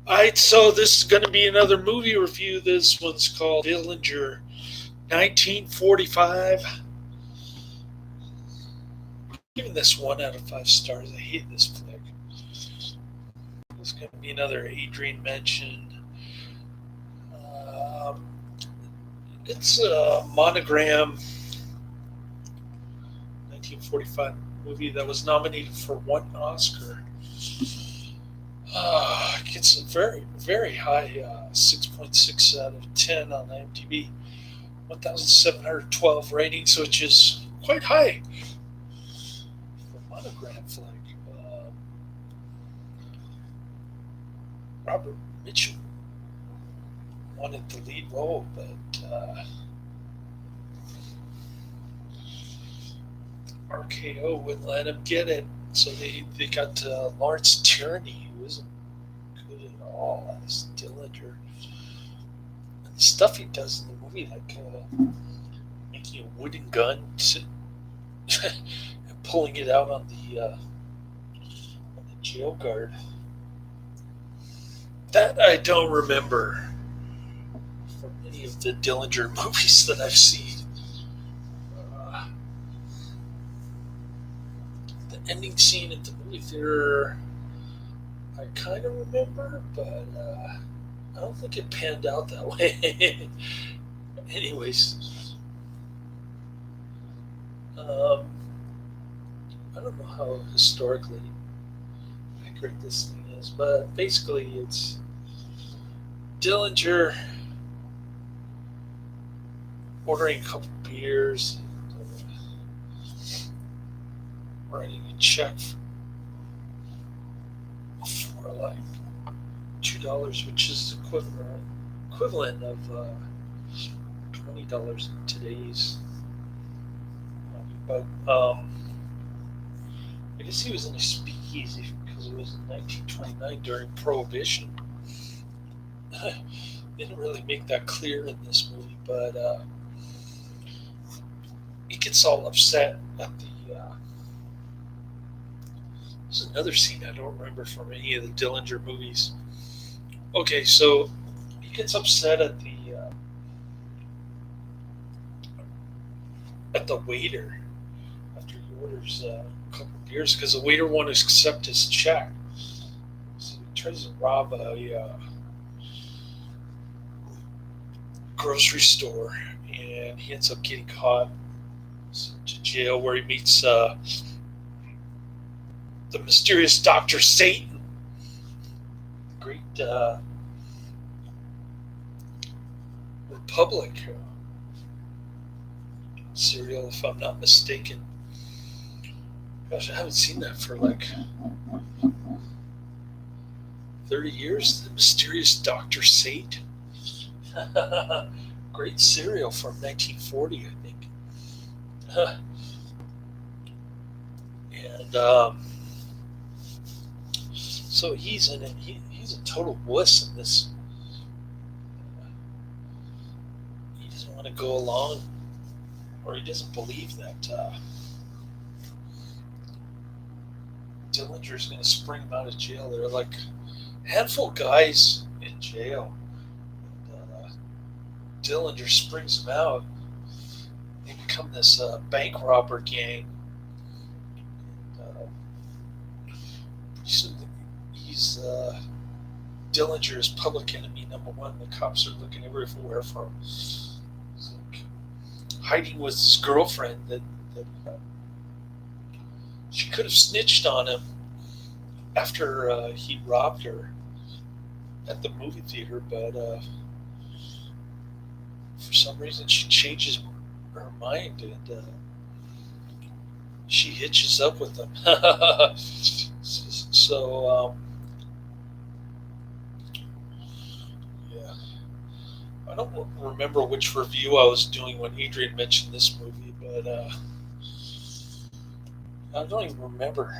Alright, so this is going to be another movie review. This one's called Dillinger, 1945. Giving this 1 out of 5 stars. I hate this flick. It's going to be another Adrian mentioned. Um, it's a Monogram 1945 movie that was nominated for 1 Oscar. Gets a very high 6.6 out of 10 on IMDb. 1,712 ratings, which is quite high for Monogram flick. Robert Mitchell wanted the lead role, but RKO wouldn't let him get it. So they got Lawrence Tierney, who isn't good at all as Dillinger. And the stuff he does in the movie, like making a wooden gun and pulling it out on the jail guard. That I don't remember from any of the Dillinger movies that I've seen. Uh, the ending scene at the movie theater, I kind of remember, but I don't think it panned out that way. Anyways, um, I don't know how historically accurate this thing is, but basically it's Dillinger ordering a couple beers, writing a check for like $2, which is equivalent of $20 in today's money. But I guess he was in a speakeasy because it was in 1929 during Prohibition. They didn't really make that clear in this movie, but he gets all upset at the. There's another scene I don't remember from any of the Dillinger movies. Okay, so he gets upset at the waiter after he orders a couple of beers because the waiter won't accept his check. So he tries to rob a grocery store, and he ends up getting caught, sent to jail, where he meets the mysterious Doctor Satan, great Republic serial, if I'm not mistaken. Gosh, I haven't seen that for like 30 years. The mysterious Doctor Satan. Great serial from 1940, I think. And so he's in it. He's a total wuss in this. He doesn't want to go along, or he doesn't believe that Dillinger's going to spring him out of jail. There are like a handful of guys in jail. And, Dillinger springs him out. They become this bank robber gang. And, he's Dillinger's public enemy number one. The cops are looking everywhere for him. He's like hiding with his girlfriend that she could have snitched on him after he robbed her at the movie theater, but for some reason she changes her mind and she hitches up with him. So yeah, I don't remember which review I was doing when Adrian mentioned this movie, but I don't even remember.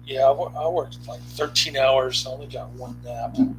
Yeah, I worked like 13 hours. I only got one nap. And,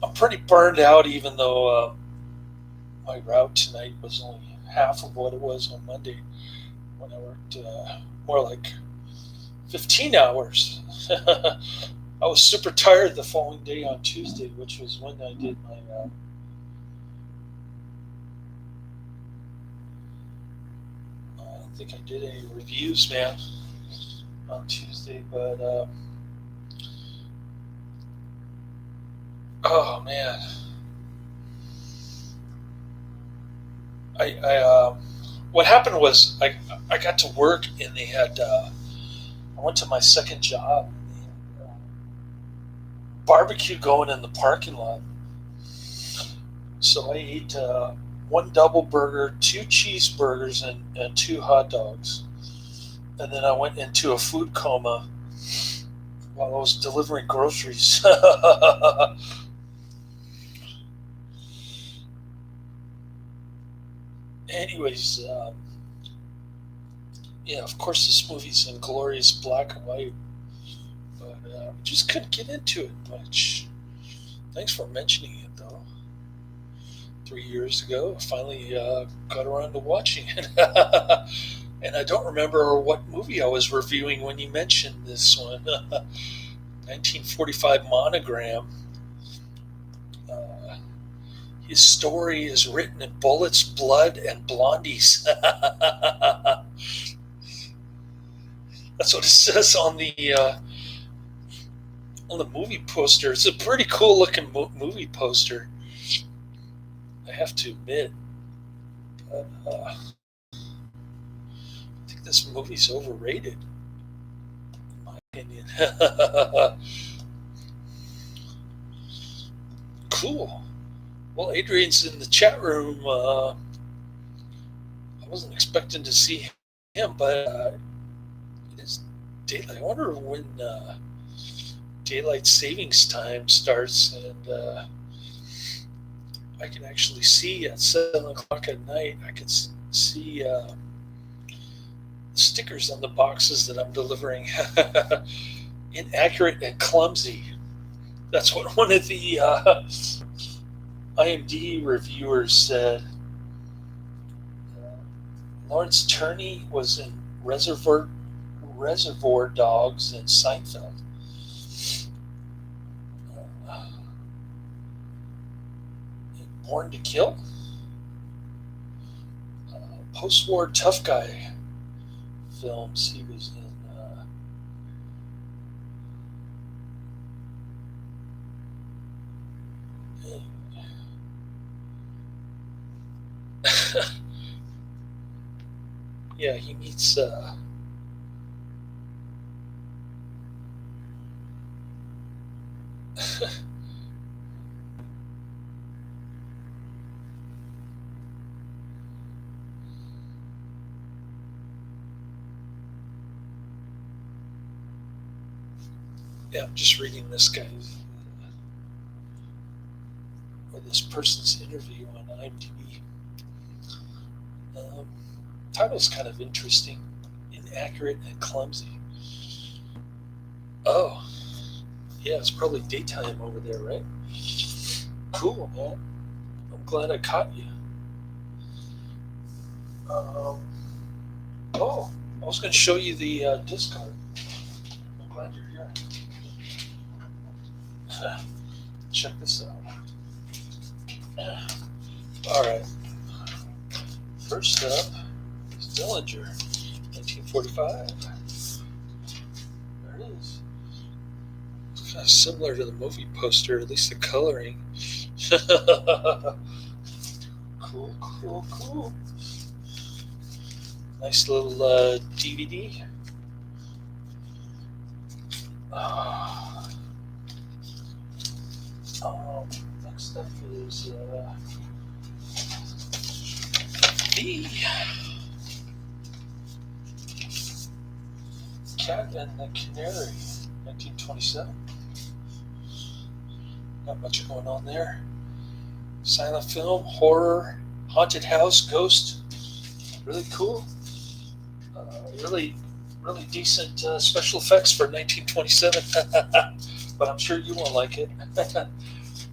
I'm pretty burned out, even though my route tonight was only half of what it was on Monday. when I worked more like 15 hours. I was super tired the following day on Tuesday, which was when I did my. I don't think I did any reviews, man, on Tuesday, but oh man, I what happened was I got to work and they had I went to my second job. And they had, barbecue going in the parking lot. So I ate one double burger, two cheeseburgers, and two hot dogs. And then I went into a food coma while I was delivering groceries. Anyways, yeah, of course, this movie's in glorious black and white, but just couldn't get into it much. Thanks for mentioning it, though. 3 years ago, I finally got around to watching it. And I don't remember what movie I was reviewing when you mentioned this one. 1945 Monogram. His story is written in bullets, blood, and blondies. That's what it says on the movie poster. It's a pretty cool looking movie poster, I have to admit. But, I think this movie's overrated, in my opinion. Cool. Well, Adrian's in the chat room. I wasn't expecting to see him, but it is daylight. I wonder when daylight savings time starts, and I can actually see at 7 o'clock at night. I can see stickers on the boxes that I'm delivering. Inaccurate and clumsy. That's what one of the IMDb reviewers said. Lawrence Tierney was in Reservoir Dogs and Seinfeld. Born to Kill. Post-war tough guy films he was in. Yeah, he meets yeah, I'm just reading this guy's or this person's interview on IMDb. Title's kind of interesting. Inaccurate and clumsy. Oh, yeah, it's probably daytime over there, right? Cool, man. I'm glad I caught you. Oh, I was going to show you the Discord. I'm glad you're here. Check this out. All right. First up is Dillinger, 1945. There it is. It's kind of similar to the movie poster, at least the coloring. Cool. Nice little DVD. Next up is the Cat and the Canary, 1927. Not much going on there. Silent film, horror, haunted house, ghost. Really cool. Really decent special effects for 1927. But I'm sure you won't like it.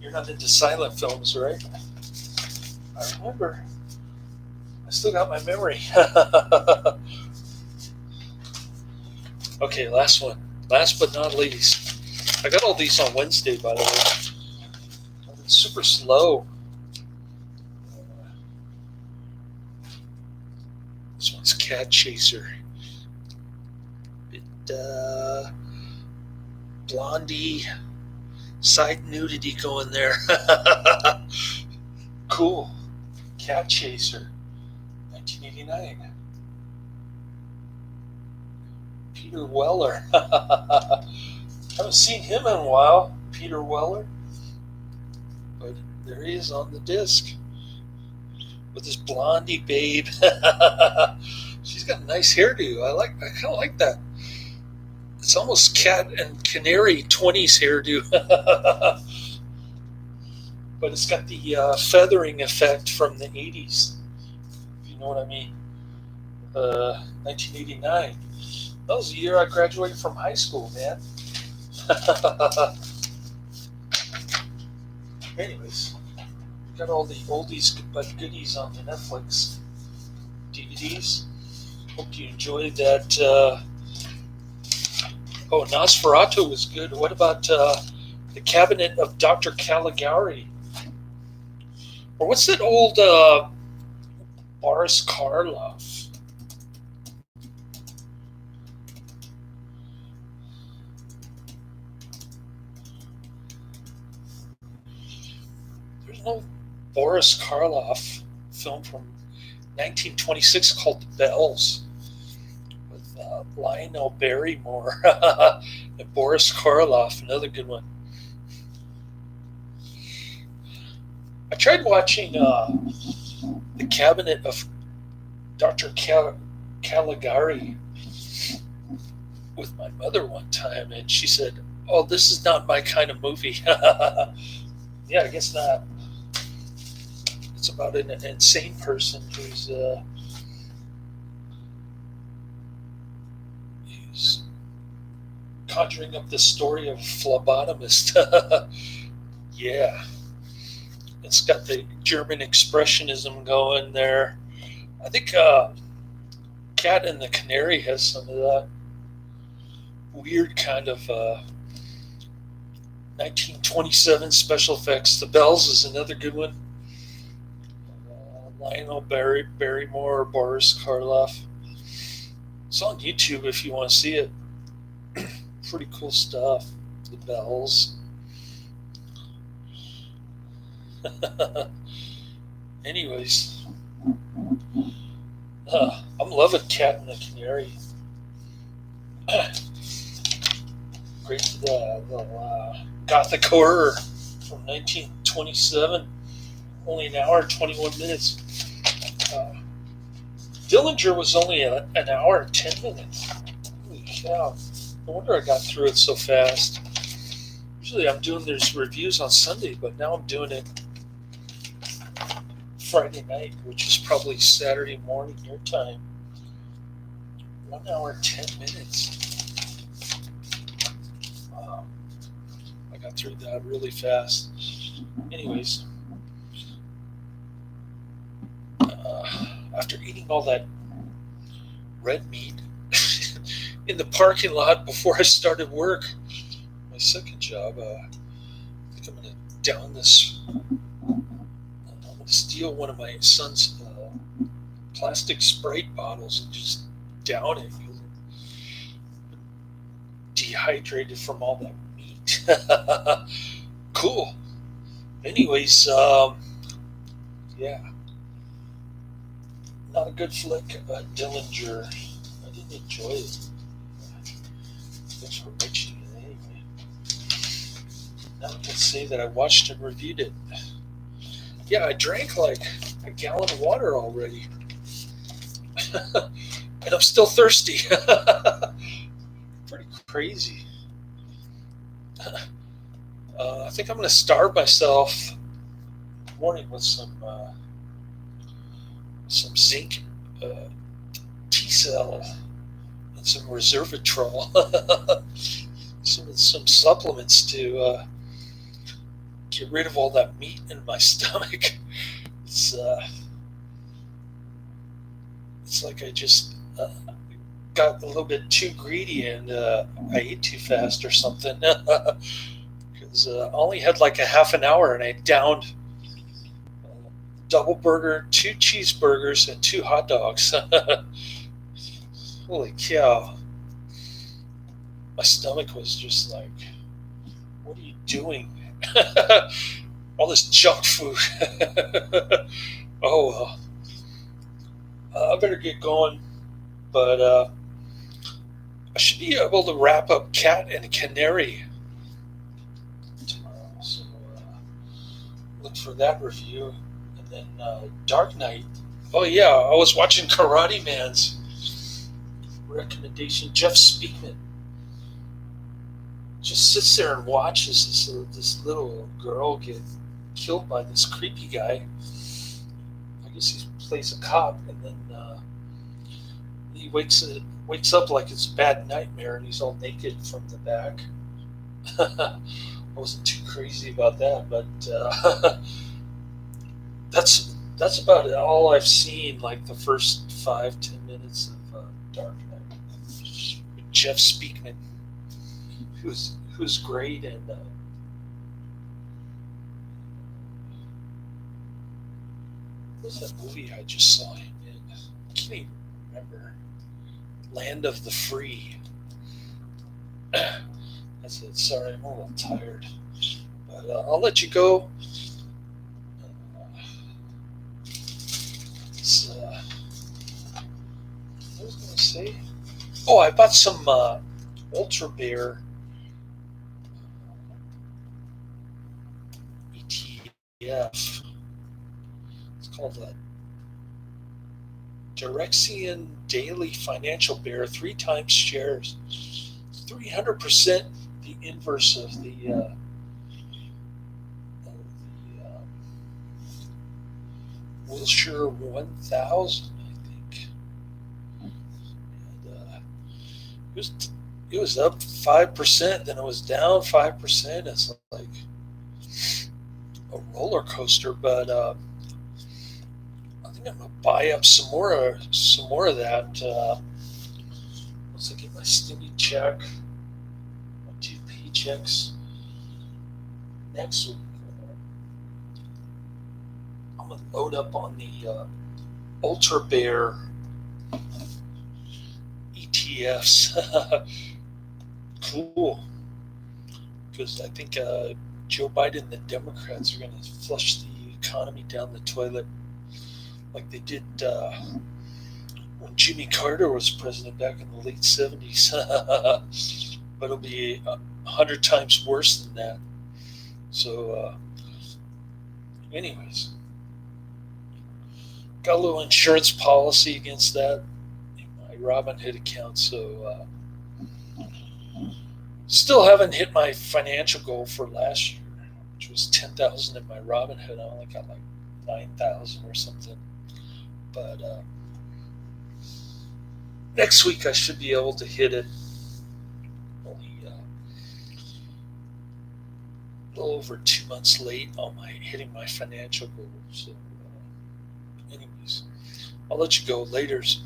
You're not into silent films, right? I remember. I still got my memory. Okay, last one. Last but not least. I got all these on Wednesday, by the way. I've been super slow. This one's Cat Chaser. Blondie, side nudity going there. Cool. Cat Chaser, 1989. Peter Weller. Haven't seen him in a while, Peter Weller. But there he is on the disc with his Blondie babe. She's got a nice hairdo. I kind of like that. It's almost Cat and Canary 20s hairdo. But it's got the feathering effect from the 80s, if you know what I mean. 1989. That was the year I graduated from high school, man. Anyways, got all the oldies but goodies on the Netflix DVDs. Hope you enjoyed that. Nosferatu was good. What about the Cabinet of Dr. Caligari? Or what's that old Boris Karloff? There's no Boris Karloff film from 1926 called The Bells with Lionel Barrymore and Boris Karloff, another good one. I tried watching The Cabinet of Dr. Caligari with my mother one time, and she said, "Oh, this is not my kind of movie." Yeah, I guess not. It's about an insane person who's conjuring up the story of a phlebotomist. Yeah. It's got the German expressionism going there. I think Cat and the Canary has some of that weird kind of 1927 special effects. The Bells is another good one. Lionel Barrymore or Boris Karloff. It's on YouTube if you want to see it. Pretty cool stuff. The Bells. Anyways, I'm loving Cat and the Canary. Great, the gothic horror from 1927. Only an hour and 21 minutes. Dillinger was only an hour and 10 minutes. Holy cow. No wonder I got through it so fast. Usually I'm doing these reviews on Sunday, but now I'm doing it Friday night, which is probably Saturday morning your time. 1 hour and 10 minutes. Wow. I got through that really fast. Anyways, after eating all that red meat in the parking lot before I started work, my second job, I think I'm going to down this. I'm going to steal one of my son's plastic Sprite bottles and just down it because I'm dehydrated from all that meat. Cool. Anyways, yeah. Not a good flick, Dillinger. I didn't enjoy it. Thanks for mentioning it anyway. Now I can say that I watched and reviewed it. Yeah, I drank like a gallon of water already. And I'm still thirsty. Pretty crazy. I think I'm going to starve myself in the morning with some zinc T-cell and some resveratrol. some supplements to get rid of all that meat in my stomach. It's like I just got a little bit too greedy and I ate too fast or something. Because I only had like a half an hour and I downed double burger, two cheeseburgers, and two hot dogs. Holy cow. My stomach was just like, what are you doing? All this junk food. Oh well. I better get going, but I should be able to wrap up Cat and Canary tomorrow. So look for that review. And then Dark Knight. Oh yeah, I was watching Karate Man's recommendation. Jeff Speakman just sits there and watches this little girl get killed by this creepy guy. I guess he plays a cop, and then he wakes up like it's a bad nightmare, and he's all naked from the back. I wasn't too crazy about that, but that's about all I've seen. Like the first 5-10 minutes of Dark Knight. Jeff Speakman, who's great, and what was that movie I just saw him in? I can't even remember. Land of the Free. That's it. Sorry, I'm a little tired. But I'll let you go. What was I going to say? Oh, I bought some Ultra Bear ETF. It's called Direxion Daily Financial Bear, 3 times shares. 300% the inverse of the Wilshire 1000, I think. And, it was up 5%, then it was down 5%. It's like a roller coaster, but I think I'm gonna buy up some more of that. Once I get my stimmy check, my 2 paychecks next week, I'm gonna load up on the Ultra Bear ETFs. Cool, because I think Joe Biden and the Democrats are going to flush the economy down the toilet like they did when Jimmy Carter was president back in the late 70s. But it'll be 100 times worse than that. So, anyways, got a little insurance policy against that in my Robinhood account. So, still haven't hit my financial goal for last year, which was 10,000 in my Robinhood. I only got like 9,000 or something. But next week I should be able to hit it. Only a little over 2 months late on hitting my financial goal. So, anyways, I'll let you go. Laters.